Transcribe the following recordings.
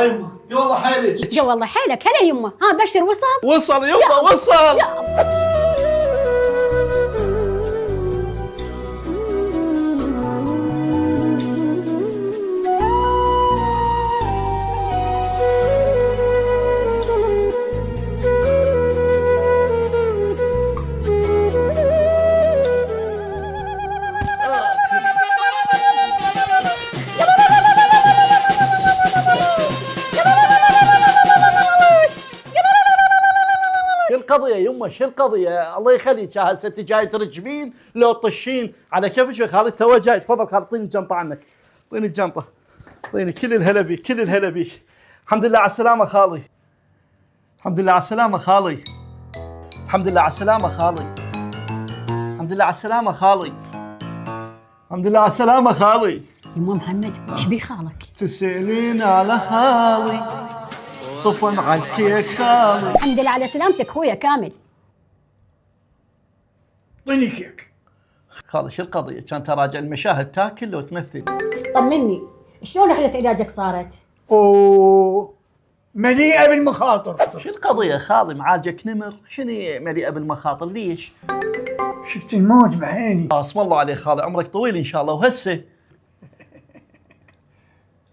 يما يا والله حيلك. يا والله حيلك. هلا يمه. ها بشر وصل؟ وصل يما وصل. شو القضية يمه؟ شو القضية؟ الله يخليك هسه انت جاي ترجمين لو تطشين على كيفك يا خالد. تو جاي. تفضل خالد اعطيني الجنطة عنك. اعطيني الجنطة. اعطيني كل الهلا بيك كل الهلا بيك. الحمد لله على السلامة خالي. الحمد لله على السلامة خالي. الحمد لله على السلامة خالي. الحمد لله على السلامة خالي. الحمد لله على السلامة خالي. يمه محمد ايش بي خالك؟ تسألين على خالي صفن عنك خالي. الحمد لله على سلامتك خويا كامل. اعطيني كيك. خالي شو القضية؟ كان تراجع المشاهد تاكل لو تمثل؟ طمني شلون رحلة علاجك صارت؟ اوه مليئة بالمخاطر. شو القضية خالي؟ معالجك نمر؟ شنو مليئة بالمخاطر ليش؟ شفت الموت بعيني. اسم الله عليك خالي عمرك طويل ان شاء الله. وهسه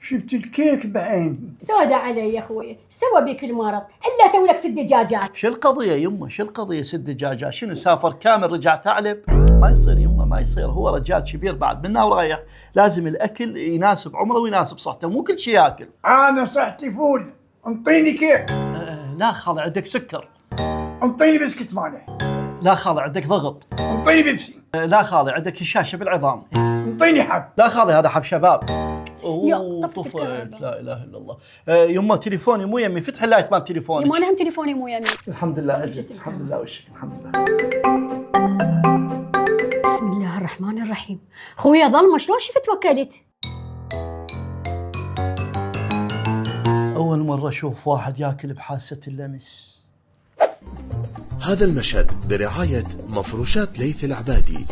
شفت الكيك بعيني. سودة علي يا خويا. ايش سوى بيك المرض؟ الا اسوي لك 6 دجاجات. شو القضية يمه؟ شو القضية 6 دجاجات؟ شنو سافر كامل رجع ثعلب؟ ما يصير يمه ما يصير. هو رجال كبير بعد منا ورايح. لازم الاكل يناسب عمره ويناسب صحته. مو كل شيء ياكل. انا صحتي فول. انطيني كيك. لا خالي عندك سكر. انطيني بسكت مالح. لا خالي عندك ضغط. انطيني بيبسي. لا خالي عندك هشاشة بالعظام. انطيني حب. لا خالي هذا حب شباب. يا اوه طفت طفيت. الكهرباء. لا اله الا الله. يمه تليفوني مو يمي. فتح اللايت مال تليفونك. يمه انا هم تليفوني مو يمين. الحمد لله اجت. الحمد لله والشكر. الحمد لله. بسم الله الرحمن الرحيم. خويا ظلمه شلون شفت وكلت؟ اول مرة اشوف واحد ياكل بحاسة اللمس. هذا المشهد برعاية مفروشات ليث العبادي.